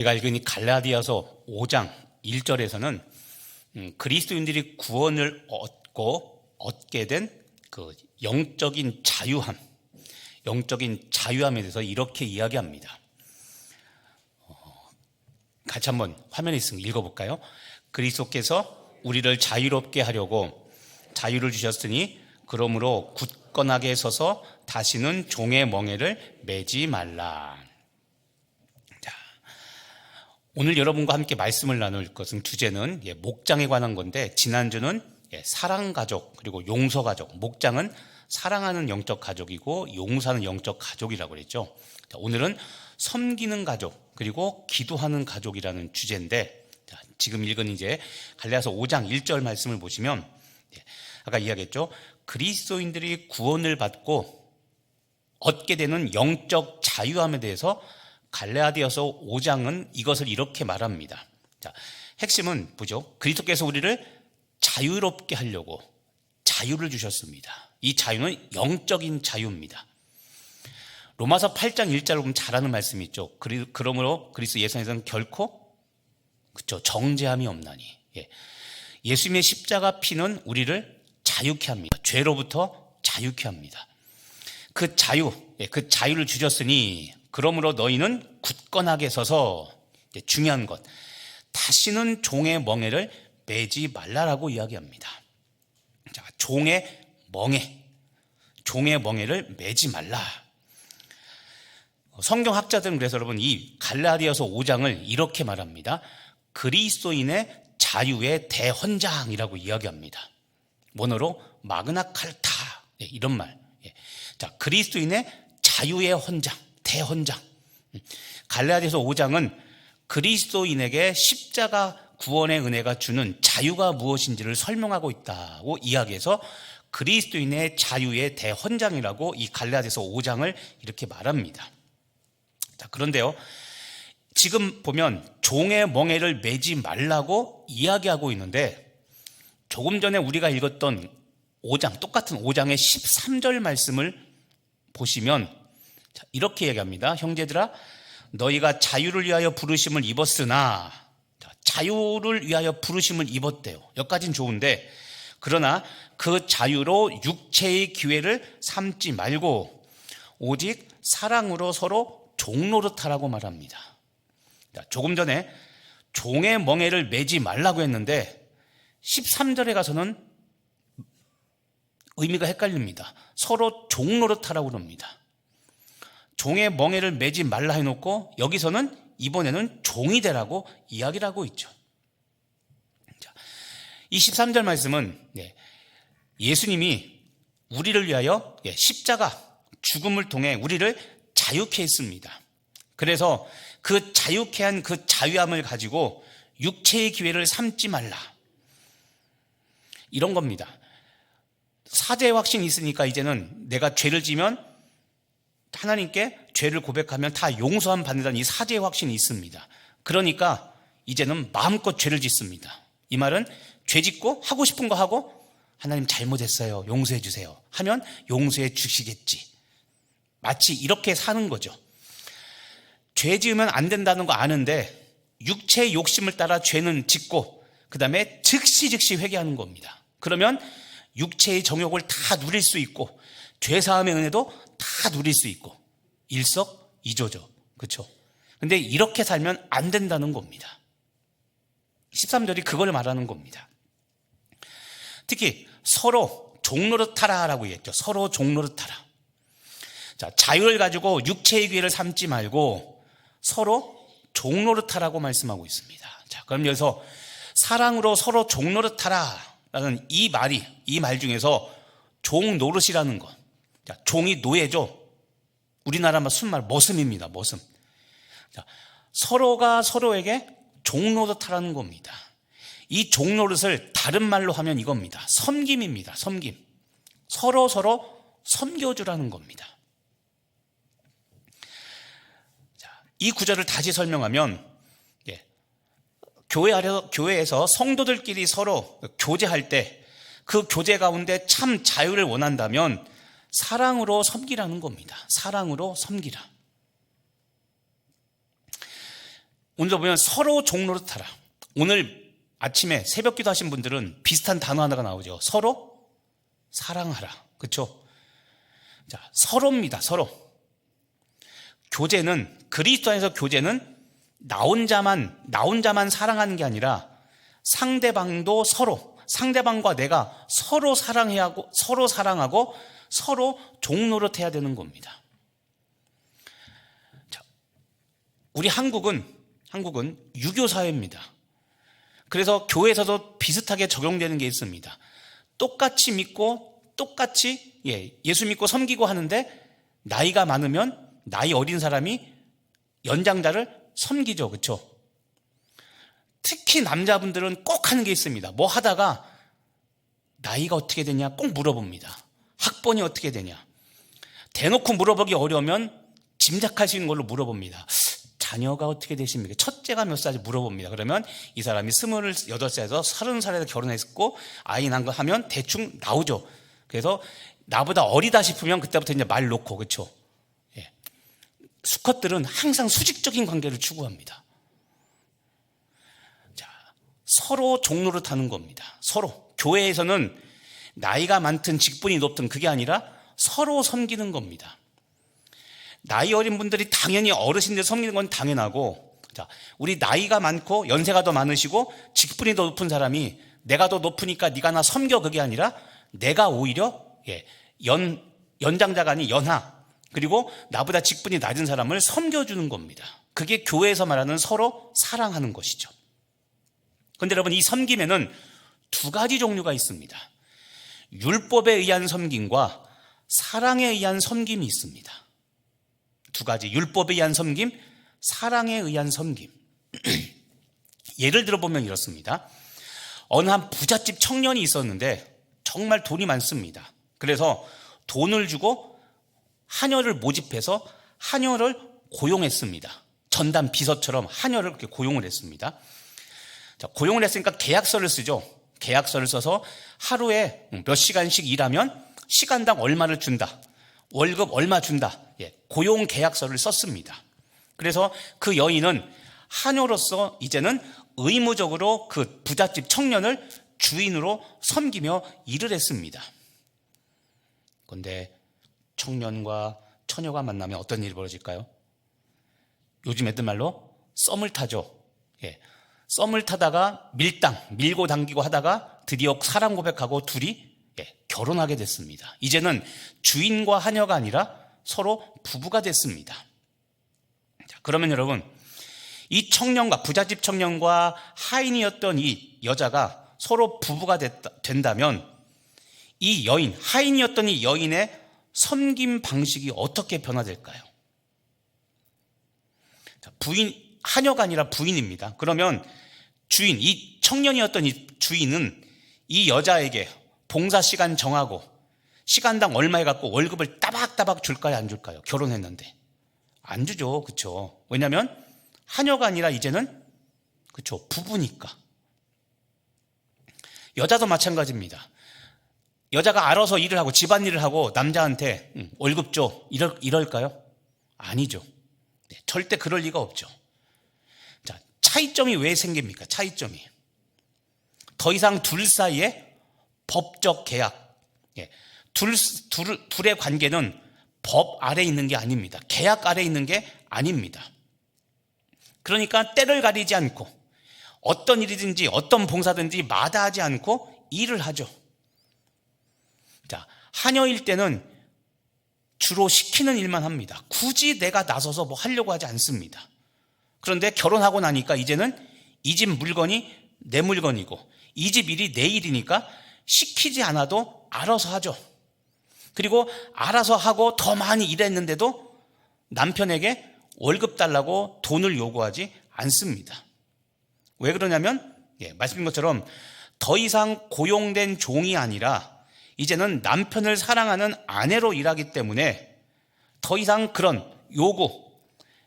우리가 읽은 이 갈라디아서 5장 1절에서는 그리스도인들이 구원을 얻게 된 그 영적인 자유함에 대해서 이렇게 이야기합니다. 같이 한번 화면에 있으면 읽어볼까요? 그리스도께서 우리를 자유롭게 하려고 자유를 주셨으니 그러므로 굳건하게 서서 다시는 종의 멍에를 매지 말라. 자, 오늘 여러분과 함께 말씀을 나눌 것은 주제는 목장에 관한 건데, 지난주는 사랑가족 그리고 용서가족, 목장은 사랑하는 영적 가족이고 용서하는 영적 가족이라고 그랬죠. 오늘은 섬기는 가족 그리고 기도하는 가족이라는 주제인데, 지금 읽은 이제 갈라디아서 5장 1절 말씀을 보시면 아까 이야기했죠. 그리스도인들이 구원을 받고 얻게 되는 영적 자유함에 대해서 갈라디아서 5장은 이것을 이렇게 말합니다. 자, 핵심은 보죠. 그리스도께서 우리를 자유롭게 하려고 자유를 주셨습니다. 이 자유는 영적인 자유입니다. 로마서 8장 1절을 보면 잘 아는 말씀이 있죠. 그러므로 그리스도 예수 안에서는 결코 정죄함이 없나니. 예수님의 십자가 피는 우리를 자유케 합니다. 죄로부터 자유케 합니다. 그 자유를 주셨으니 그러므로 너희는 굳건하게 서서, 중요한 것, 다시는 종의 멍에를 매지 말라라고 이야기합니다. 자, 종의 멍에를 매지 말라. 성경학자들은 그래서 여러분 이 갈라디아서 5장을 이렇게 말합니다. 그리스도인의 자유의 대헌장이라고 이야기합니다. 원어로 마그나 칼타, 이런 말. 자, 그리스도인의 자유의 헌장, 대헌장. 갈라디아서 5장은 그리스도인에게 십자가 구원의 은혜가 주는 자유가 무엇인지를 설명하고 있다고 이야기해서 그리스도인의 자유의 대헌장이라고 이 갈라디아서 5장을 이렇게 말합니다. 자, 그런데요, 지금 보면 종의 멍에를 매지 말라고 이야기하고 있는데, 조금 전에 우리가 읽었던 5장, 똑같은 5장의 13절 말씀을 보시면 이렇게 얘기합니다. 형제들아, 너희가 자유를 위하여 부르심을 입었으나, 자유를 위하여 부르심을 입었대요. 여기까지는 좋은데, 그러나 그 자유로 육체의 기회를 삼지 말고 오직 사랑으로 서로 종노릇하라고 말합니다. 조금 전에 종의 멍에를 매지 말라고 했는데 13절에 가서는 의미가 헷갈립니다. 서로 종노릇하라고 그럽니다. 종의 멍에를 매지 말라 해놓고 여기서는 이번에는 종이 되라고 이야기를 하고 있죠. 자, 이 13절 말씀은 예수님이 우리를 위하여 십자가 죽음을 통해 우리를 자유케 했습니다. 그래서 그 자유케 한 그 자유함을 가지고 육체의 기회를 삼지 말라, 이런 겁니다. 사죄의 확신이 있으니까 이제는 내가 죄를 지면 하나님께 죄를 고백하면 다 용서함 받는다는 이 사죄의 확신이 있습니다. 그러니까 이제는 마음껏 죄를 짓습니다. 이 말은 죄 짓고 하고 싶은 거 하고 하나님 잘못했어요, 용서해 주세요 하면 용서해 주시겠지. 마치 이렇게 사는 거죠. 죄 지으면 안 된다는 거 아는데 육체의 욕심을 따라 죄는 짓고 그 다음에 즉시 회개하는 겁니다. 그러면 육체의 정욕을 다 누릴 수 있고 죄사함의 은혜도 다 누릴 수 있고 일석이조죠. 그렇죠? 근데 이렇게 살면 안 된다는 겁니다. 13절이 그걸 말하는 겁니다. 특히 서로 종노릇하라라고 했죠. 서로 종노릇하라. 자, 자유를 가지고 육체의 기회를 삼지 말고 서로 종노릇하라고 말씀하고 있습니다. 자, 그럼 여기서 사랑으로 서로 종노릇하라라는 이 말 중에서 종노릇이라는 것. 자, 종이 노예죠. 우리나라 순말 머슴입니다. 머슴. 자, 서로가 서로에게 종노릇하라는 겁니다. 이 종노릇을 다른 말로 하면 이겁니다. 섬김입니다. 섬김. 서로 섬겨주라는 겁니다. 자, 이 구절을 다시 설명하면 교회에서 성도들끼리 서로 교제할 때 그 교제 가운데 참 자유를 원한다면 사랑으로 섬기라는 겁니다. 사랑으로 섬기라. 오늘도 보면 서로 종노릇하라. 오늘 아침에 새벽기도 하신 분들은 비슷한 단어 하나가 나오죠. 서로 사랑하라. 그렇죠? 자, 서로입니다. 서로. 교제는, 그리스도 안에서 교제는 나 혼자만 사랑하는 게 아니라 상대방도 상대방과 내가 서로 사랑하고 서로 종노릇해야 되는 겁니다. 자, 우리 한국은 유교 사회입니다. 그래서 교회에서도 비슷하게 적용되는 게 있습니다. 똑같이 믿고 똑같이 예수 믿고 섬기고 하는데 나이가 많으면 나이 어린 사람이 연장자를 섬기죠. 그렇죠? 특히 남자분들은 꼭 하는 게 있습니다. 뭐 하다가 나이가 어떻게 되냐 꼭 물어봅니다. 학번이 어떻게 되냐. 대놓고 물어보기 어려우면 짐작할 수 있는 걸로 물어봅니다. 자녀가 어떻게 되십니까? 첫째가 몇 살인지 물어봅니다. 그러면 이 사람이 28살에서 30살에 결혼했고 아이 낳은 거 하면 대충 나오죠. 그래서 나보다 어리다 싶으면 그때부터 이제 말 놓고, 그렇죠? 예. 수컷들은 항상 수직적인 관계를 추구합니다. 자, 서로 종노릇하는 겁니다. 서로. 교회에서는 나이가 많든 직분이 높든 그게 아니라 서로 섬기는 겁니다. 나이 어린 분들이 당연히 어르신들 섬기는 건 당연하고, 자, 우리 나이가 많고 연세가 더 많으시고 직분이 더 높은 사람이 내가 더 높으니까 네가 나 섬겨, 그게 아니라 내가 오히려 연장자가 아닌 연하, 그리고 나보다 직분이 낮은 사람을 섬겨주는 겁니다. 그게 교회에서 말하는 서로 사랑하는 것이죠. 그런데 여러분, 이 섬김에는 두 가지 종류가 있습니다. 율법에 의한 섬김과 사랑에 의한 섬김이 있습니다. 두 가지, 율법에 의한 섬김, 사랑에 의한 섬김. 예를 들어보면 이렇습니다. 어느 한 부잣집 청년이 있었는데 정말 돈이 많습니다. 그래서 돈을 주고 하녀를 모집해서 하녀를 고용했습니다. 전담 비서처럼 하녀를 그렇게 고용을 했습니다. 자, 고용을 했으니까 계약서를 쓰죠. 계약서를 써서 하루에 몇 시간씩 일하면 시간당 얼마를 준다, 월급 얼마 준다, 고용 계약서를 썼습니다. 그래서 그 여인은 하녀로서 이제는 의무적으로 그 부잣집 청년을 주인으로 섬기며 일을 했습니다. 그런데 청년과 처녀가 만나면 어떤 일이 벌어질까요? 요즘 애들 말로 썸을 타죠. 썸을 타다가 밀고 당기고 하다가 드디어 사랑 고백하고 둘이 결혼하게 됐습니다. 이제는 주인과 하녀가 아니라 서로 부부가 됐습니다. 자, 그러면 여러분, 이 청년과, 부잣집 청년과 하인이었던 이 여자가 서로 부부가 된다면 이 여인, 하인이었던 이 여인의 섬김 방식이 어떻게 변화될까요? 자, 하녀가 아니라 부인입니다. 그러면 주인, 이 청년이었던 이 주인은 이 여자에게 봉사 시간 정하고 시간당 얼마 해갖고 월급을 따박따박 줄까요, 안 줄까요? 결혼했는데 안 주죠. 그렇죠? 왜냐하면 하녀가 아니라 이제는, 그렇죠, 부부니까. 여자도 마찬가지입니다. 여자가 알아서 일을 하고 집안일을 하고 남자한테 월급 줘, 이럴까요? 아니죠. 절대 그럴 리가 없죠. 자, 차이점이 왜 생깁니까? 차이점이 더 이상 둘 사이에 법적 계약, 둘의 관계는 법 아래 있는 게 아닙니다. 계약 아래 있는 게 아닙니다. 그러니까 때를 가리지 않고 어떤 일이든지 어떤 봉사든지 마다하지 않고 일을 하죠. 자, 하녀일 때는 주로 시키는 일만 합니다. 굳이 내가 나서서 뭐 하려고 하지 않습니다. 그런데 결혼하고 나니까 이제는 이 집 물건이 내 물건이고 이 집 일이 내 일이니까 시키지 않아도 알아서 하죠. 그리고 알아서 하고 더 많이 일했는데도 남편에게 월급 달라고 돈을 요구하지 않습니다. 왜 그러냐면 말씀드린 것처럼 더 이상 고용된 종이 아니라 이제는 남편을 사랑하는 아내로 일하기 때문에 더 이상 그런 요구,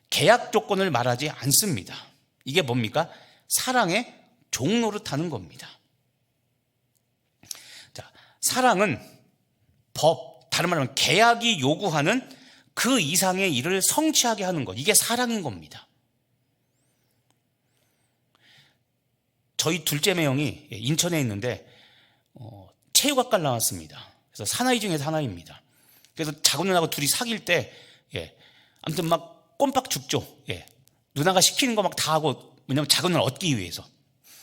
계약 조건을 말하지 않습니다. 이게 뭡니까? 사랑의 종노릇하는 겁니다. 자, 사랑은 법, 다른 말로 하면 계약이 요구하는 그 이상의 일을 성취하게 하는 것, 이게 사랑인 겁니다. 저희 둘째 매형이 인천에 있는데 체육학과를 나왔습니다. 그래서 사나이 중에 사나이입니다. 그래서 작은 누나하고 둘이 사귈 때 아무튼 막 꼼빡 죽죠. 누나가 시키는 거 막 다 하고, 왜냐면 작은 누나를 얻기 위해서.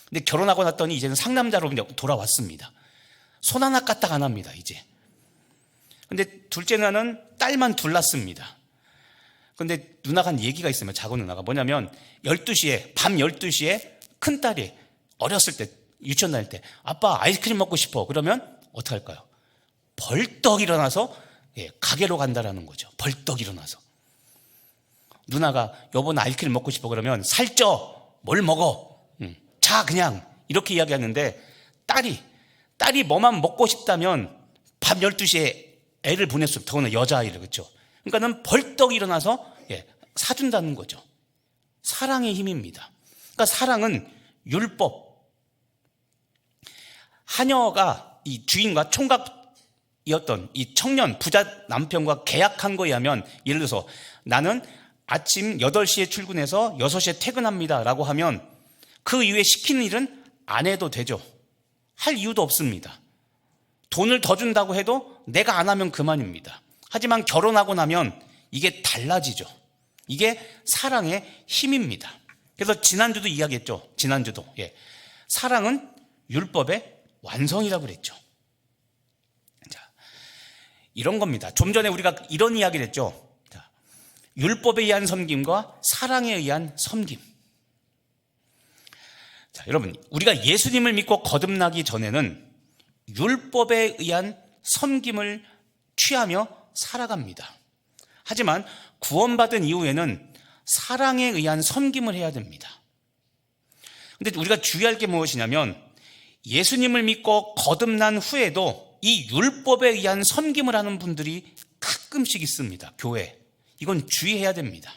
근데 결혼하고 났더니 이제는 상남자로 돌아왔습니다. 손 하나 까딱 안 합니다, 이제. 근데 둘째 누나는 딸만 둘 낳습니다. 근데 누나가 한 얘기가 있으면, 작은 누나가 뭐냐면 12시에, 밤 12시에 큰딸이 어렸을 때, 유치원 다닐 때 아빠 아이스크림 먹고 싶어. 그러면 어떻게 할까요? 벌떡 일어나서 가게로 간다라는 거죠. 벌떡 일어나서. 누나가 여보 나 아이스크림 먹고 싶어. 그러면 살쪄. 뭘 먹어? 자 그냥. 이렇게 이야기하는데 딸이 뭐만 먹고 싶다면 밤 12시에 애를 보냈어요. 더구나 여자아이를. 그렇죠? 그러니까는 벌떡 일어나서 사준다는 거죠. 사랑의 힘입니다. 그러니까 사랑은 율법. 하녀가 이 주인과 총각이었던 이 청년 부자 남편과 계약한 거에 의하면, 예를 들어서 나는 아침 8시에 출근해서 6시에 퇴근합니다 라고 하면 그 이후에 시키는 일은 안 해도 되죠. 할 이유도 없습니다. 돈을 더 준다고 해도 내가 안 하면 그만입니다. 하지만 결혼하고 나면 이게 달라지죠. 이게 사랑의 힘입니다. 그래서 지난주도 이야기했죠. 지난주도 사랑은 율법의 완성이라고 그랬죠. 자, 이런 겁니다. 좀 전에 우리가 이런 이야기를 했죠. 자, 율법에 의한 섬김과 사랑에 의한 섬김. 자, 여러분, 우리가 예수님을 믿고 거듭나기 전에는 율법에 의한 섬김을 취하며 살아갑니다. 하지만 구원받은 이후에는 사랑에 의한 섬김을 해야 됩니다. 근데 우리가 주의할 게 무엇이냐면, 예수님을 믿고 거듭난 후에도 이 율법에 의한 섬김을 하는 분들이 가끔씩 있습니다. 교회에. 이건 주의해야 됩니다.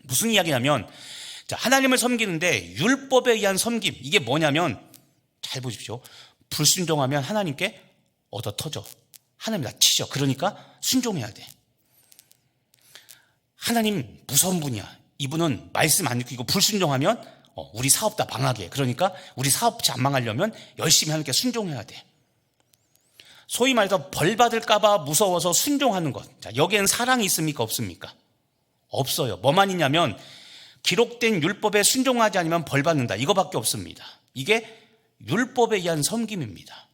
무슨 이야기냐면, 하나님을 섬기는데 율법에 의한 섬김, 이게 뭐냐면, 잘 보십시오. 불순종하면 하나님께 얻어 터져. 하나님 나 치죠. 그러니까 순종해야 돼. 하나님 무서운 분이야. 이분은 말씀 안 지키고 불순종하면 우리 사업 다 망하게 해. 그러니까 우리 사업 안 망하려면 열심히 하나님께 순종해야 돼. 소위 말해서 벌 받을까 봐 무서워서 순종하는 것. 자, 여기엔 사랑이 있습니까? 없습니까? 없어요. 뭐만 있냐면 기록된 율법에 순종하지 않으면 벌 받는다. 이거밖에 없습니다. 이게 율법에 의한 섬김입니다.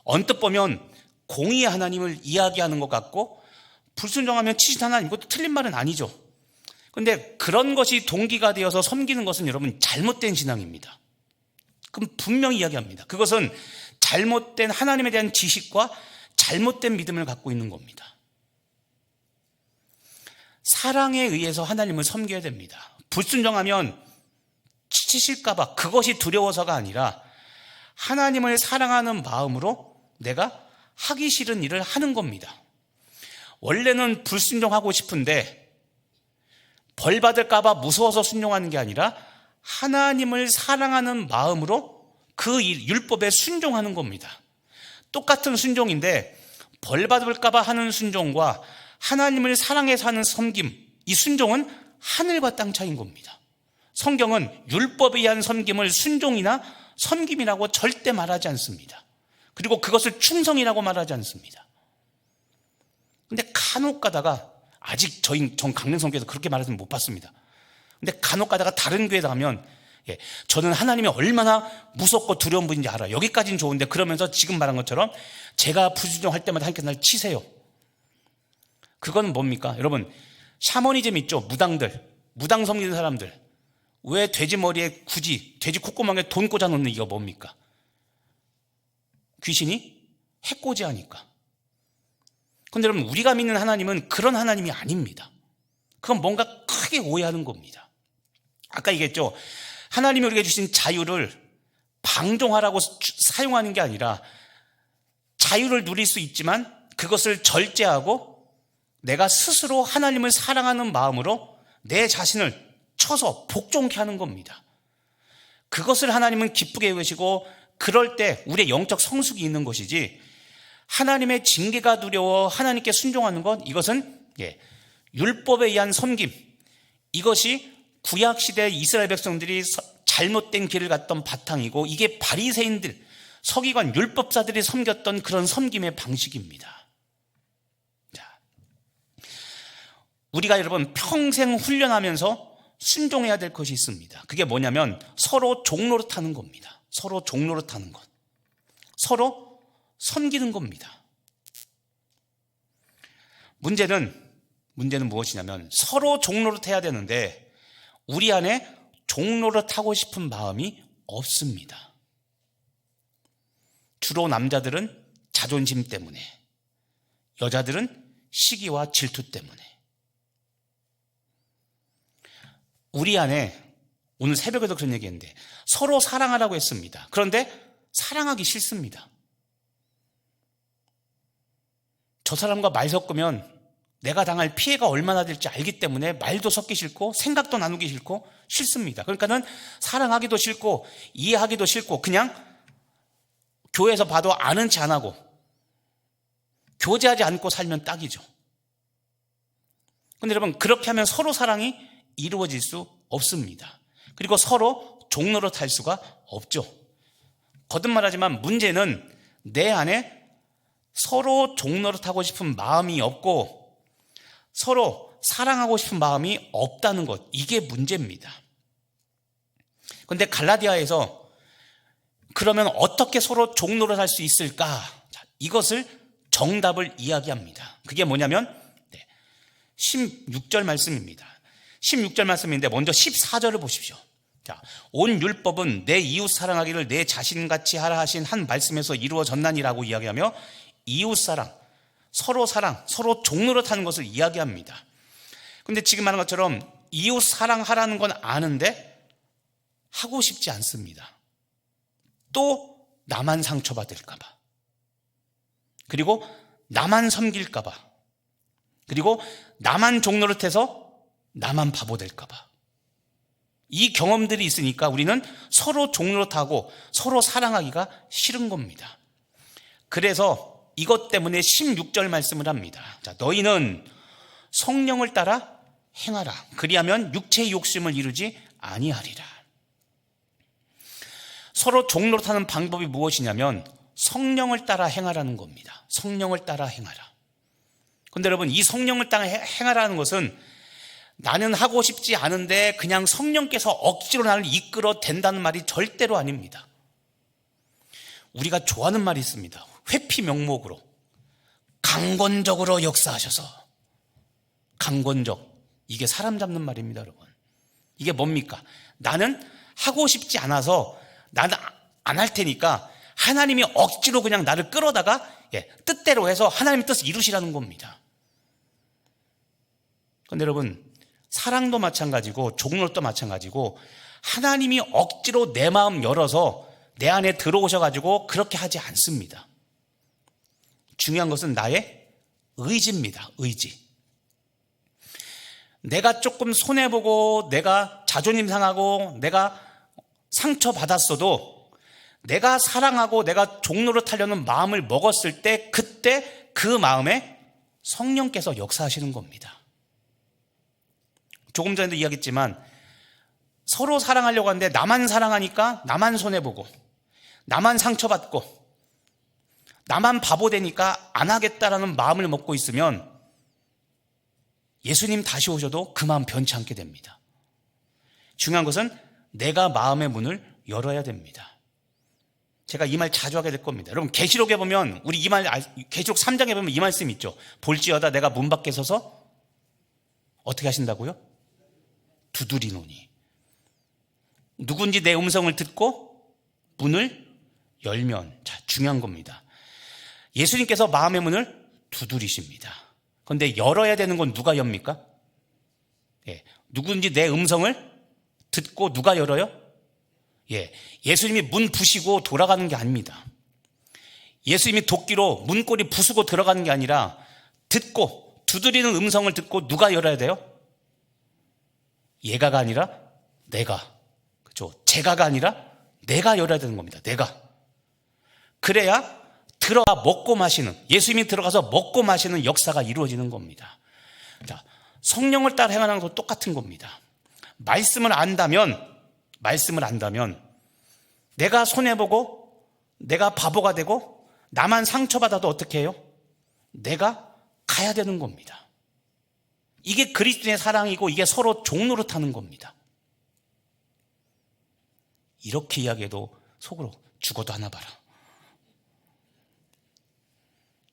언뜻 보면 공의의 하나님을 이야기하는 것 같고, 불순종하면 치신 하나님, 이것도 틀린 말은 아니죠. 그런데 그런 것이 동기가 되어서 섬기는 것은 여러분 잘못된 신앙입니다. 그럼 분명히 이야기합니다. 그것은 잘못된 하나님에 대한 지식과 잘못된 믿음을 갖고 있는 겁니다. 사랑에 의해서 하나님을 섬겨야 됩니다. 불순종하면 치실까봐 그것이 두려워서가 아니라 하나님을 사랑하는 마음으로 내가 하기 싫은 일을 하는 겁니다. 원래는 불순종하고 싶은데 벌 받을까봐 무서워서 순종하는 게 아니라 하나님을 사랑하는 마음으로 그 율법에 순종하는 겁니다. 똑같은 순종인데 벌 받을까봐 하는 순종과 하나님을 사랑해서 하는 섬김, 이 순종은 하늘과 땅 차이인 겁니다. 성경은 율법에 의한 섬김을 순종이나 섬김이라고 절대 말하지 않습니다. 그리고 그것을 충성이라고 말하지 않습니다. 근데 간혹 가다가, 아직 전 강릉성교에서 그렇게 말하지는 못 봤습니다. 근데 간혹 가다가 다른 교회에 가면 저는 하나님이 얼마나 무섭고 두려운 분인지 알아요. 여기까지는 좋은데, 그러면서 지금 말한 것처럼 제가 불순종할 때마다 하나님께서 날 치세요. 그건 뭡니까? 여러분, 샤머니즘 있죠? 무당 섬기는 사람들. 왜 돼지 머리에 굳이 돼지 콧구멍에 돈 꽂아 놓는 이거 뭡니까? 귀신이 해코지하니까. 그런데 여러분, 우리가 믿는 하나님은 그런 하나님이 아닙니다. 그건 뭔가 크게 오해하는 겁니다. 아까 얘기했죠. 하나님이 우리에게 주신 자유를 방종하라고 사용하는 게 아니라, 자유를 누릴 수 있지만 그것을 절제하고 내가 스스로 하나님을 사랑하는 마음으로 내 자신을 쳐서 복종케 하는 겁니다. 그것을 하나님은 기쁘게 여기시고, 그럴 때 우리의 영적 성숙이 있는 것이지, 하나님의 징계가 두려워 하나님께 순종하는 것, 이것은 율법에 의한 섬김, 이것이 구약시대 이스라엘 백성들이 잘못된 길을 갔던 바탕이고 이게 바리새인들, 서기관, 율법사들이 섬겼던 그런 섬김의 방식입니다. 자, 우리가 여러분 평생 훈련하면서 순종해야 될 것이 있습니다. 그게 뭐냐면 서로 종노릇하는 겁니다. 서로 종노릇하는 것. 서로 섬기는 겁니다. 문제는 무엇이냐면 서로 종노릇해야 되는데 우리 안에 종노릇하고 싶은 마음이 없습니다. 주로 남자들은 자존심 때문에, 여자들은 시기와 질투 때문에. 우리 안에 오늘 새벽에도 그런 얘기했는데 서로 사랑하라고 했습니다. 그런데 사랑하기 싫습니다. 저 사람과 말 섞으면 내가 당할 피해가 얼마나 될지 알기 때문에 말도 섞기 싫고 생각도 나누기 싫고 싫습니다. 그러니까는 사랑하기도 싫고 이해하기도 싫고 그냥 교회에서 봐도 아는 체 안 하고 교제하지 않고 살면 딱이죠. 그런데 여러분 그렇게 하면 서로 사랑이 이루어질 수 없습니다. 그리고 서로 종노릇할 수가 없죠. 거듭말하지만 문제는 내 안에 서로 종노릇하고 싶은 마음이 없고 서로 사랑하고 싶은 마음이 없다는 것, 이게 문제입니다. 그런데 갈라디아에서 그러면 어떻게 서로 종노릇할 수 있을까? 이것을 정답을 이야기합니다. 그게 뭐냐면 16절 말씀입니다. 16절 말씀인데 먼저 14절을 보십시오. 자, 온 율법은 내 이웃 사랑하기를 내 자신같이 하라 하신 한 말씀에서 이루어졌나니라고 이야기하며 이웃사랑, 서로 종노릇하는 것을 이야기합니다. 그런데 지금 말한 것처럼 이웃 사랑하라는 건 아는데 하고 싶지 않습니다. 또 나만 상처받을까 봐, 그리고 나만 섬길까 봐, 그리고 나만 종노릇해서 나만 바보 될까 봐. 이 경험들이 있으니까 우리는 서로 종노릇하고 서로 사랑하기가 싫은 겁니다. 그래서 이것 때문에 16절 말씀을 합니다. 자, 너희는 성령을 따라 행하라. 그리하면 육체의 욕심을 이루지 아니하리라. 서로 종노릇하는 방법이 무엇이냐면 성령을 따라 행하라는 겁니다. 성령을 따라 행하라. 그런데 여러분 이 성령을 따라 행하라는 것은 나는 하고 싶지 않은데 그냥 성령께서 억지로 나를 이끌어 댄다는 말이 절대로 아닙니다. 우리가 좋아하는 말이 있습니다. 회피 명목으로 강권적으로 역사하셔서. 강권적, 이게 사람 잡는 말입니다. 여러분, 이게 뭡니까? 나는 하고 싶지 않아서 나는 안 할 테니까 하나님이 억지로 그냥 나를 끌어다가 뜻대로 해서 하나님의 뜻을 이루시라는 겁니다. 그런데 여러분 사랑도 마찬가지고 종노릇도 마찬가지고 하나님이 억지로 내 마음 열어서 내 안에 들어오셔가지고 그렇게 하지 않습니다. 중요한 것은 나의 의지입니다. 의지. 내가 조금 손해보고 내가 자존심 상하고 내가 상처받았어도 내가 사랑하고 내가 종노릇하려는 마음을 먹었을 때 그때 그 마음에 성령께서 역사하시는 겁니다. 조금 전에도 이야기했지만 서로 사랑하려고 하는데 나만 사랑하니까 나만 손해보고 나만 상처받고 나만 바보 되니까 안 하겠다라는 마음을 먹고 있으면 예수님 다시 오셔도 그 마음 변치 않게 됩니다. 중요한 것은 내가 마음의 문을 열어야 됩니다. 제가 이 말 자주 하게 될 겁니다. 여러분 계시록에 보면 우리 이 말, 계시록 3장에 보면 이 말씀 있죠. 볼지어다 내가 문 밖에 서서 어떻게 하신다고요? 두드리노니. 누군지 내 음성을 듣고 문을 열면. 자, 중요한 겁니다. 예수님께서 마음의 문을 두드리십니다. 그런데 열어야 되는 건 누가 엽니까? 누군지 내 음성을 듣고 누가 열어요? 예수님이 문 부시고 돌아가는 게 아닙니다. 예수님이 도끼로 문고리 부수고 들어가는 게 아니라 듣고 두드리는 음성을 듣고 누가 열어야 돼요? 얘가가 아니라 내가. 그렇죠? 제가가 아니라 내가 열어야 되는 겁니다. 내가. 그래야 들어가 먹고 마시는, 예수님이 들어가서 먹고 마시는 역사가 이루어지는 겁니다. 자, 성령을 따라 행하는 것도 똑같은 겁니다. 말씀을 안다면 말씀을 안다면 내가 손해보고 내가 바보가 되고 나만 상처받아도 어떻게 해요? 내가 가야 되는 겁니다. 이게 그리스도의 사랑이고 이게 서로 종노릇하는 겁니다. 이렇게 이야기해도 속으로 죽어도 하나 봐라.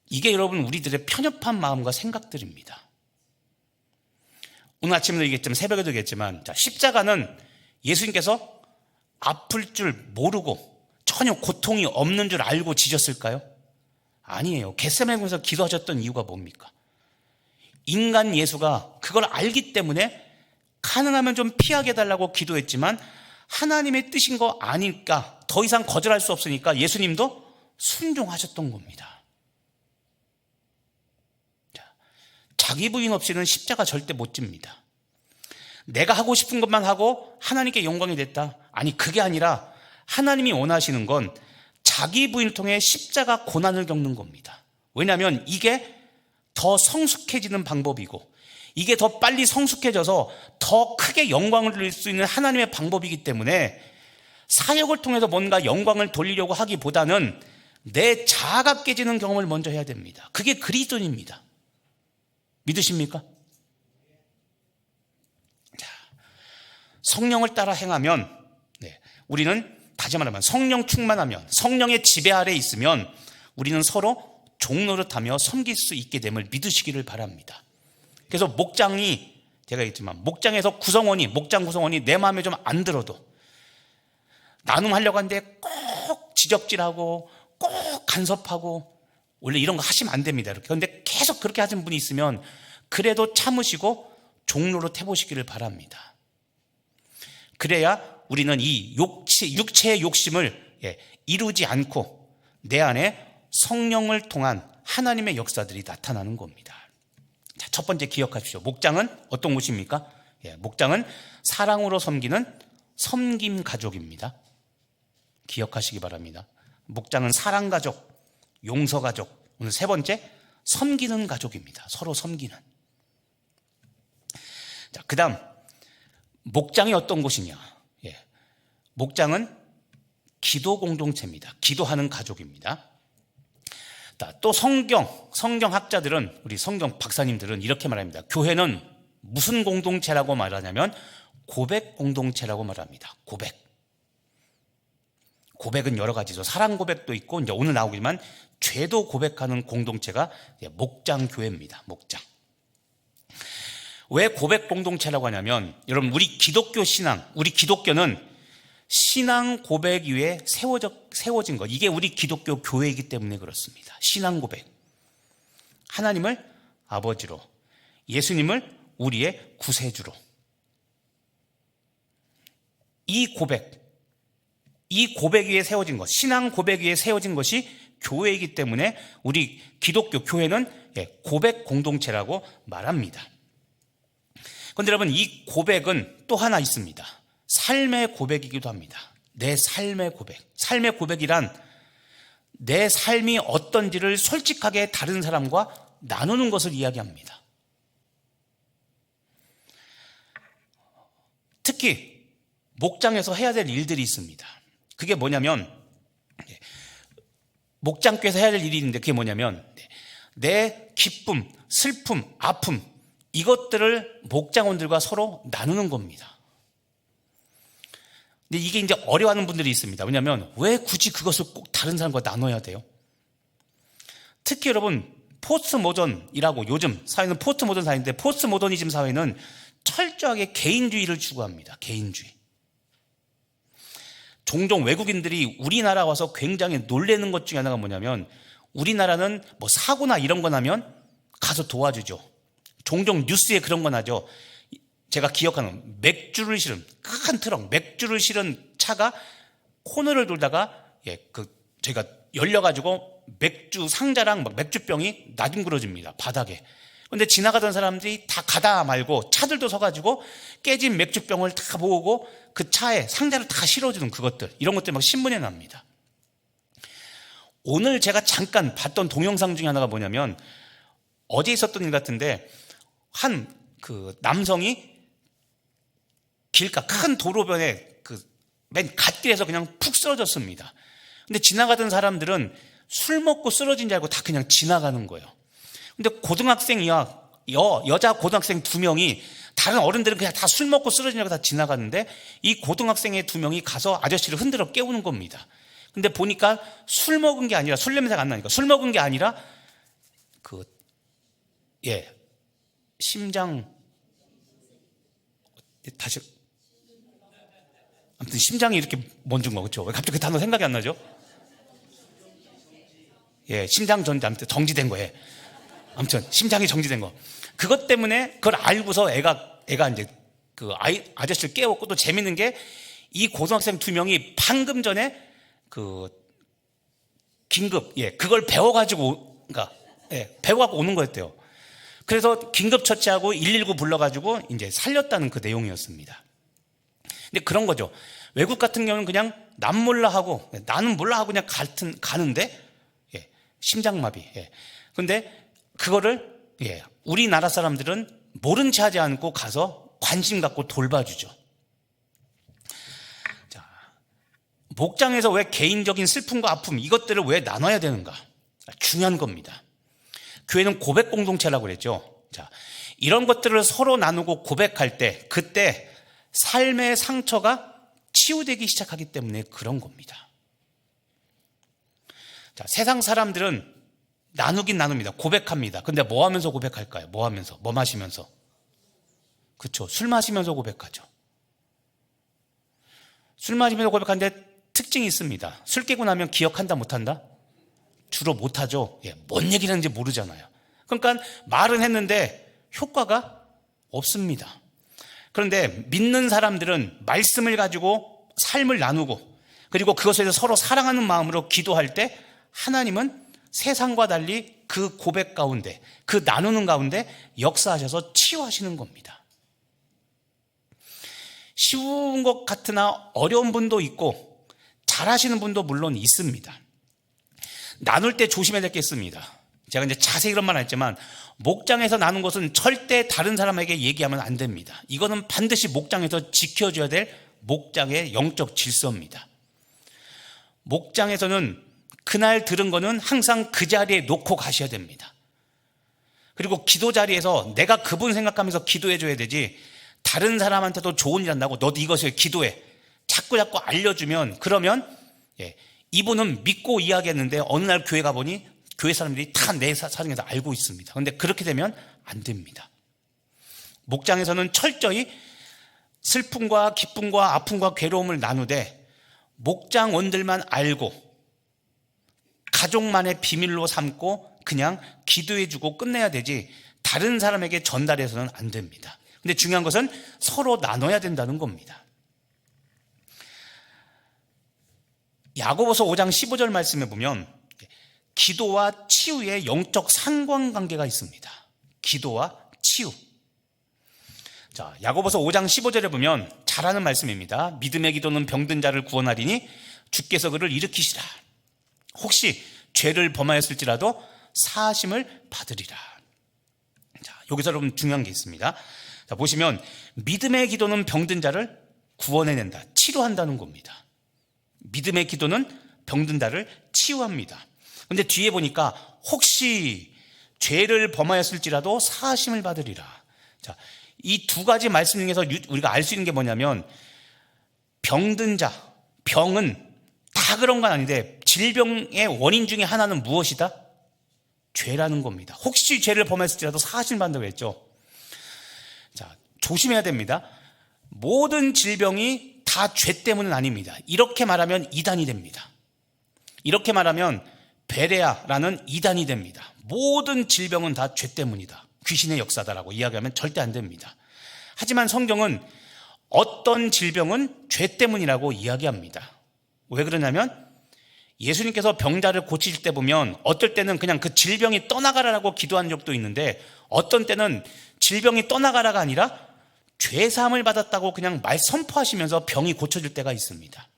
이게 여러분 우리들의 편협한 마음과 생각들입니다. 오늘 아침에도 얘기했지만 새벽에도 얘기했지만 십자가는 예수님께서 아플 줄 모르고 전혀 고통이 없는 줄 알고 지셨을까요? 아니에요. 겟세마네에서 기도하셨던 이유가 뭡니까? 인간 예수가 그걸 알기 때문에 가능하면 좀 피하게 해달라고 기도했지만 하나님의 뜻인 거 아니까 더 이상 거절할 수 없으니까 예수님도 순종하셨던 겁니다. 자기 부인 없이는 십자가 절대 못 집니다. 내가 하고 싶은 것만 하고 하나님께 영광이 됐다. 아니, 그게 아니라 하나님이 원하시는 건 자기 부인을 통해 십자가 고난을 겪는 겁니다. 왜냐하면 이게 더 성숙해지는 방법이고 이게 더 빨리 성숙해져서 더 크게 영광을 돌릴 수 있는 하나님의 방법이기 때문에 사역을 통해서 뭔가 영광을 돌리려고 하기보다는 내 자아가 깨지는 경험을 먼저 해야 됩니다. 그게 그리스도인입니다. 믿으십니까? 자, 성령을 따라 행하면 우리는 다시 말하면 성령 충만하면 성령의 지배 아래 있으면 우리는 서로 종노릇하며 섬길 수 있게 됨을 믿으시기를 바랍니다. 그래서 목장이 제가 얘기했지만 목장 구성원이 내 마음에 좀 안 들어도 나눔하려고 하는데 꼭 지적질하고 꼭 간섭하고 원래 이런 거 하시면 안 됩니다. 이렇게. 그런데 계속 그렇게 하시는 분이 있으면 그래도 참으시고 종노릇 해보시기를 바랍니다. 그래야 우리는 이 육체의 욕심을 이루지 않고 내 안에 성령을 통한 하나님의 역사들이 나타나는 겁니다. 자, 첫 번째 기억하십시오. 목장은 어떤 곳입니까? 목장은 사랑으로 섬기는 섬김 가족입니다. 기억하시기 바랍니다. 목장은 사랑 가족, 용서 가족. 오늘 세 번째, 섬기는 가족입니다. 서로 섬기는. 자, 그 다음 목장이 어떤 곳이냐? 목장은 기도 공동체입니다. 기도하는 가족입니다. 또 성경학자들은, 우리 성경 박사님들은 이렇게 말합니다. 교회는 무슨 공동체라고 말하냐면 고백 공동체라고 말합니다. 고백은 여러 가지죠. 사랑 고백도 있고 이제 오늘 나오지만 죄도 고백하는 공동체가 목장교회입니다. 목장. 왜 고백 공동체라고 하냐면 여러분 우리 기독교는 신앙 고백 위에 세워진 것. 이게 우리 기독교 교회이기 때문에 그렇습니다. 신앙 고백. 하나님을 아버지로, 예수님을 우리의 구세주로. 이 고백 위에 세워진 것, 신앙 고백 위에 세워진 것이 교회이기 때문에 우리 기독교 교회는 고백 공동체라고 말합니다. 그런데 여러분 이 고백은 또 하나 있습니다. 삶의 고백이기도 합니다. 내 삶의 고백. 삶의 고백이란 내 삶이 어떤지를 솔직하게 다른 사람과 나누는 것을 이야기합니다. 특히 목장에서 해야 될 일들이 있습니다. 그게 뭐냐면 목장교에서 해야 될 일이 있는데 그게 뭐냐면 내 기쁨, 슬픔, 아픔 이것들을 목장원들과 서로 나누는 겁니다. 근데 이게 이제 어려워하는 분들이 있습니다. 왜냐하면 왜 굳이 그것을 꼭 다른 사람과 나눠야 돼요? 특히 여러분 포스트모던이라고 요즘 사회는 포스트모던 사회인데 포스트모더니즘 사회는 철저하게 개인주의를 추구합니다. 개인주의. 종종 외국인들이 우리나라 와서 굉장히 놀라는 것 중에 하나가 뭐냐면 우리나라는 뭐 사고나 이런 거 나면 가서 도와주죠. 종종 뉴스에 그런 거 나죠. 제가 기억하는 맥주를 실은 큰 트럭, 맥주를 실은 차가 코너를 돌다가 저희가 열려가지고 맥주 상자랑 맥주병이 나뒹굴어집니다. 바닥에. 근데 지나가던 사람들이 다 가다 말고 차들도 서가지고 깨진 맥주병을 다 모으고 그 차에 상자를 다 실어주는 그것들, 이런 것들 막 신문에 납니다. 오늘 제가 잠깐 봤던 동영상 중에 하나가 뭐냐면 어제 있었던 일 같은데 한 그 남성이 길가 큰 도로변에 그 맨 갓길에서 그냥 푹 쓰러졌습니다. 근데 지나가던 사람들은 술 먹고 쓰러진 줄 알고 다 그냥 지나가는 거예요. 근데 고등학생이야, 여자 고등학생 2명이, 다른 어른들은 그냥 다 술 먹고 쓰러지냐고 다 지나갔는데 이 고등학생의 2명이 가서 아저씨를 흔들어 깨우는 겁니다. 근데 보니까 술 먹은 게 아니라, 술 냄새가 안 나니까 술 먹은 게 아니라 심장, 다시, 아무튼 심장이 이렇게 멈춘 거, 그렇죠? 왜 갑자기 그 단어 생각이 안 나죠? 심장 전지, 아무튼 정지된 거예요. 아무튼 심장이 정지된 거. 그것 때문에 그걸 알고서 애가 이제 그 아저씨를 깨웠고, 또 재밌는 게 이 고등학생 2명이 방금 전에 긴급, 그걸 배워가지고, 배워갖고 오는 거였대요. 그래서 긴급 처치하고 119 불러가지고 이제 살렸다는 그 내용이었습니다. 근데 그런 거죠. 외국 같은 경우는 그냥 난 몰라 하고, 나는 몰라 하고 그냥 가는데, 심장마비. 근데 그거를, 우리나라 사람들은 모른 체 하지 않고 가서 관심 갖고 돌봐주죠. 자, 목장에서 왜 개인적인 슬픔과 아픔, 이것들을 왜 나눠야 되는가? 중요한 겁니다. 교회는 고백 공동체라고 그랬죠. 자, 이런 것들을 서로 나누고 고백할 때, 그때 삶의 상처가 치유되기 시작하기 때문에 그런 겁니다. 자, 세상 사람들은 나누긴 나눕니다. 고백합니다. 근데 뭐 하면서 고백할까요? 뭐 하면서? 뭐 마시면서? 그렇죠. 술 마시면서 고백하죠. 술 마시면서 고백하는데 특징이 있습니다. 술 깨고 나면 기억한다 못한다? 주로 못하죠. 뭔 얘기를 하는지 모르잖아요. 그러니까 말은 했는데 효과가 없습니다. 그런데 믿는 사람들은 말씀을 가지고 삶을 나누고, 그리고 그것에 서로 사랑하는 마음으로 기도할 때 하나님은 세상과 달리 그 고백 가운데, 그 나누는 가운데 역사하셔서 치유하시는 겁니다. 쉬운 것 같으나 어려운 분도 있고 잘하시는 분도 물론 있습니다. 나눌 때 조심해야 될 게 있습니다. 제가 이제 자세히 그런 말 안 했지만, 목장에서 나눈 것은 절대 다른 사람에게 얘기하면 안 됩니다. 이거는 반드시 목장에서 지켜줘야 될 목장의 영적 질서입니다. 목장에서는 그날 들은 거는 항상 그 자리에 놓고 가셔야 됩니다. 그리고 기도 자리에서 내가 그분 생각하면서 기도해 줘야 되지, 다른 사람한테도 좋은 일 한다고 너도 이것을 기도해 자꾸 알려주면, 그러면 이분은 믿고 이야기했는데 어느 날 교회 가보니 교회 사람들이 다 내 사정에서 알고 있습니다. 그런데 그렇게 되면 안 됩니다. 목장에서는 철저히 슬픔과 기쁨과 아픔과 괴로움을 나누되 목장원들만 알고 가족만의 비밀로 삼고 그냥 기도해주고 끝내야 되지, 다른 사람에게 전달해서는 안 됩니다. 근데 중요한 것은 서로 나눠야 된다는 겁니다. 야고보서 5장 15절 말씀에 보면 기도와 치유의 영적 상관관계가 있습니다. 기도와 치유. 자, 야고보서 5장 15절에 보면 잘하는 말씀입니다. 믿음의 기도는 병든 자를 구원하리니 주께서 그를 일으키시라. 혹시 죄를 범하였을지라도 사하심을 받으리라. 자, 여기서 여러분 중요한 게 있습니다. 자, 보시면 믿음의 기도는 병든 자를 구원해낸다, 치료한다는 겁니다. 믿음의 기도는 병든 자를 치유합니다. 근데 뒤에 보니까 혹시 죄를 범하였을지라도 사하심을 받으리라. 자, 이 두 가지 말씀 중에서 우리가 알 수 있는 게 뭐냐면, 병든 자, 병은 다 그런 건 아닌데 질병의 원인 중에 하나는 무엇이다? 죄라는 겁니다. 혹시 죄를 범했을지라도 사하심을 받는다고 했죠. 자, 조심해야 됩니다. 모든 질병이 다 죄 때문은 아닙니다. 이렇게 말하면 이단이 됩니다. 이렇게 말하면 베레아라는 이단이 됩니다. 모든 질병은 다 죄 때문이다, 귀신의 역사다라고 이야기하면 절대 안 됩니다. 하지만 성경은 어떤 질병은 죄 때문이라고 이야기합니다. 왜 그러냐면 예수님께서 병자를 고치실 때 보면 어떨 때는 그냥 그 질병이 떠나가라라고 기도한 적도 있는데, 어떤 때는 질병이 떠나가라가 아니라 죄사함을 받았다고 그냥 말 선포하시면서 병이 고쳐질 때가 있습니다.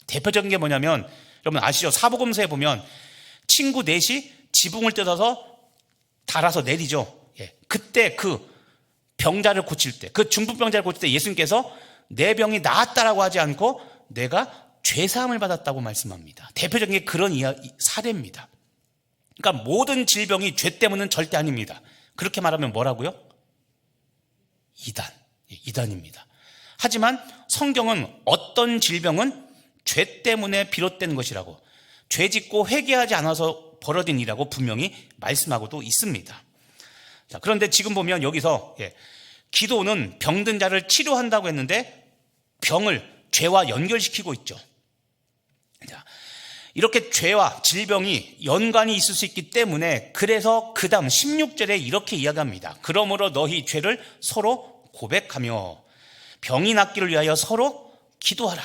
대표적인 게 뭐냐면, 여러분 아시죠? 사복음서에 보면 친구 넷이 지붕을 뜯어서 달아서 내리죠. 그때 그 병자를 고칠 때, 그 중풍병자를 고칠 때 예수님께서 내 병이 나았다라고 하지 않고 내가 죄사함을 받았다고 말씀합니다. 대표적인 게 그런 사례입니다. 그러니까 모든 질병이 죄 때문은 절대 아닙니다. 그렇게 말하면 뭐라고요? 이단입니다. 하지만 성경은 어떤 질병은 죄 때문에 비롯된 것이라고, 죄 짓고 회개하지 않아서 벌어진 일이라고 분명히 말씀하고도 있습니다. 자, 그런데 지금 보면 여기서 기도는 병든 자를 치료한다고 했는데 병을 죄와 연결시키고 있죠. 자, 이렇게 죄와 질병이 연관이 있을 수 있기 때문에 그래서 그 다음 16절에 이렇게 이야기합니다. 그러므로 너희 죄를 서로 고백하며 병이 낫기를 위하여 서로 기도하라.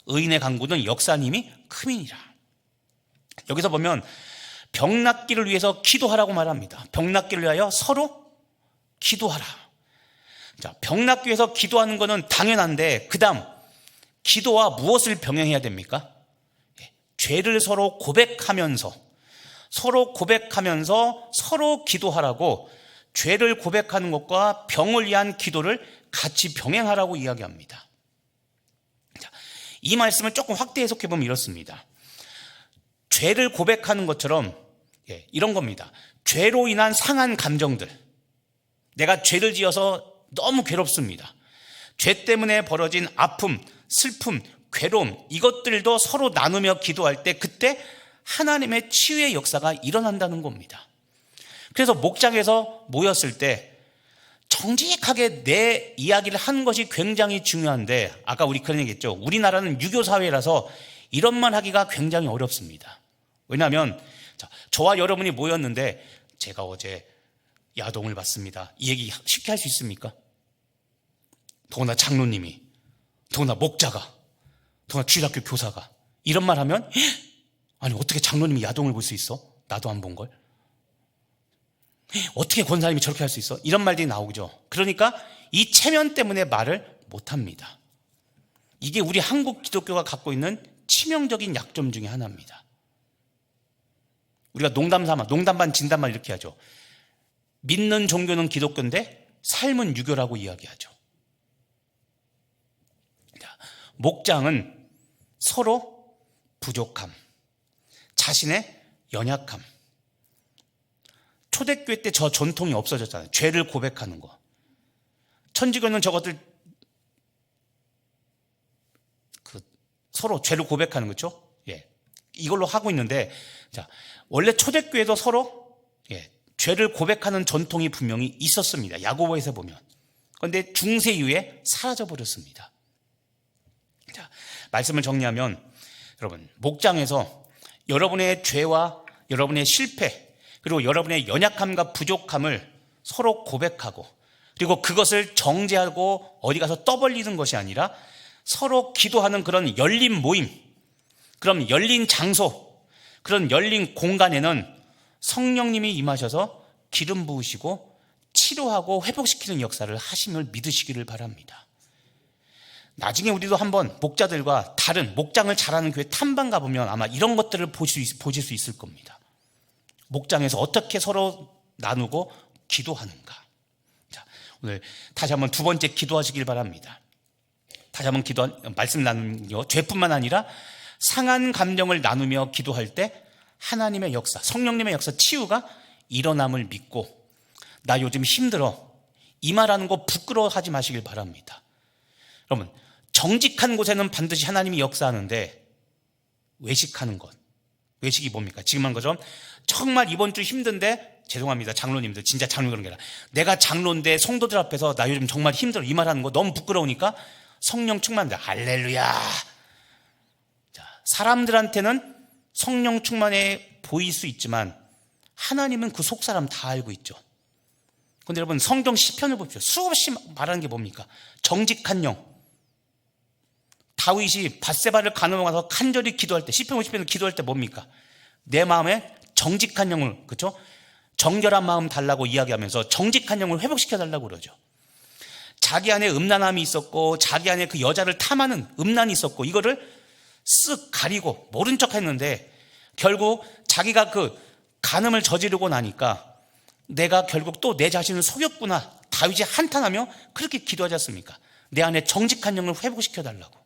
의인의 간구는 역사님이 크민이라. 여기서 보면 병 낫기를 위해서 기도하라고 말합니다. 병 낫기를 위하여 서로 기도하라. 자, 병 낫기 위해서 기도하는 것은 당연한데 그 다음 기도와 무엇을 병행해야 됩니까? 죄를 서로 고백하면서 서로 기도하라고, 죄를 고백하는 것과 병을 위한 기도를 같이 병행하라고 이야기합니다. 자, 이 말씀을 조금 확대 해석해 보면 이렇습니다. 죄를 고백하는 것처럼 이런 겁니다. 죄로 인한 상한 감정들, 내가 죄를 지어서 너무 괴롭습니다. 죄 때문에 벌어진 아픔, 슬픔, 괴로움, 이것들도 서로 나누며 기도할 때 그때 하나님의 치유의 역사가 일어난다는 겁니다. 그래서 목장에서 모였을 때 정직하게 내 이야기를 하는 것이 굉장히 중요한데, 아까 우리 그런 얘기했죠. 우리나라는 유교 사회라서 이런 말 하기가 굉장히 어렵습니다. 왜냐하면 저와 여러분이 모였는데 제가 어제 야동을 봤습니다, 이 얘기 쉽게 할 수 있습니까? 더구나 장로님이, 더구나 목자가, 더구나 주일학교 교사가 이런 말 하면, 아니 어떻게 장로님이 야동을 볼 수 있어? 나도 안 본 걸. 어떻게 권사님이 저렇게 할 수 있어? 이런 말들이 나오죠. 그러니까 이 체면 때문에 말을 못합니다. 이게 우리 한국 기독교가 갖고 있는 치명적인 약점 중에 하나입니다. 우리가 농담 반 진담 반 이렇게 하죠. 믿는 종교는 기독교인데 삶은 유교라고 이야기하죠. 목장은 서로 부족함, 자신의 연약함. 초대교회 때 저 전통이 없어졌잖아요. 죄를 고백하는 거. 천주교는 저것들 서로 죄를 고백하는 거죠. 이걸로 하고 있는데, 자, 원래 초대교회도 서로 죄를 고백하는 전통이 분명히 있었습니다. 야고보에서 보면. 그런데 중세 이후에 사라져 버렸습니다. 자, 말씀을 정리하면, 여러분, 목장에서 여러분의 죄와 여러분의 실패, 그리고 여러분의 연약함과 부족함을 서로 고백하고, 그리고 그것을 정죄하고 어디 가서 떠벌리는 것이 아니라 서로 기도하는 그런 열린 모임, 그럼 열린 장소, 그런 열린 공간에는 성령님이 임하셔서 기름 부으시고 치료하고 회복시키는 역사를 하심을 믿으시기를 바랍니다. 나중에 우리도 한번 목자들과 다른 목장을 잘하는 교회 탐방 가보면 아마 이런 것들을 보실 수 있을 겁니다. 목장에서 어떻게 서로 나누고 기도하는가. 자, 오늘 다시 한번 두 번째 기도하시길 바랍니다. 다시 한번 말씀 나누며 죄뿐만 아니라 상한 감정을 나누며 기도할 때 하나님의 역사, 성령님의 역사, 치유가 일어남을 믿고, 나 요즘 힘들어, 이 말하는 거 부끄러워하지 마시길 바랍니다. 여러분, 정직한 곳에는 반드시 하나님이 역사하는데 외식하는 것, 외식이 뭡니까? 지금 한 것처럼 정말 이번 주 힘든데, 죄송합니다 장로님들, 진짜 장로 그런 게 아니라 내가 장로인데 성도들 앞에서 나 요즘 정말 힘들어, 이 말하는 거 너무 부끄러우니까 성령 충만돼, 할렐루야. 자, 사람들한테는 성령 충만해 보일 수 있지만 하나님은 그 속사람 다 알고 있죠. 그런데 여러분, 성경 시편을 보십시오. 수없이 말하는 게 뭡니까? 정직한 영. 다윗이 밧세바를 가늠하고 가서 간절히 기도할 때, 시편 50편을 기도할 때 뭡니까? 내 마음에 정직한 영을, 그렇죠? 정결한 마음 달라고 이야기하면서 정직한 영을 회복시켜 달라고 그러죠. 자기 안에 음란함이 있었고, 자기 안에 그 여자를 탐하는 음란이 있었고, 이거를 쓱 가리고 모른 척 했는데 결국 자기가 그 간음을 저지르고 나니까 내가 결국 또 내 자신을 속였구나, 다윗이 한탄하며 그렇게 기도하지 않습니까? 내 안에 정직한 영을 회복시켜 달라고.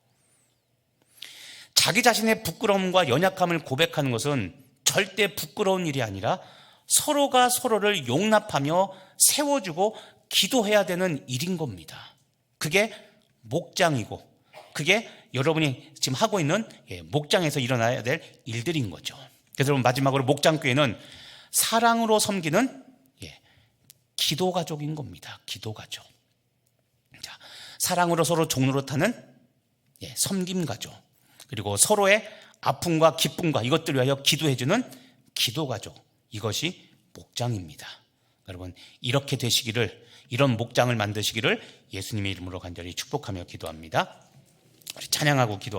자기 자신의 부끄러움과 연약함을 고백하는 것은 절대 부끄러운 일이 아니라 서로가 서로를 용납하며 세워주고 기도해야 되는 일인 겁니다. 그게 목장이고 그게 여러분이 지금 하고 있는 목장에서 일어나야 될 일들인 거죠. 그래서 여러분, 마지막으로 목장교회는 사랑으로 섬기는 기도 가족인 겁니다. 기도 가족. 자, 사랑으로 서로 종노릇하는 섬김 가족. 그리고 서로의 아픔과 기쁨과 이것들을 위하여 기도해주는 기도 가족. 이것이 목장입니다. 여러분, 이렇게 되시기를, 이런 목장을 만드시기를 예수님의 이름으로 간절히 축복하며 기도합니다. 우리 찬양하고 기도하겠습니다.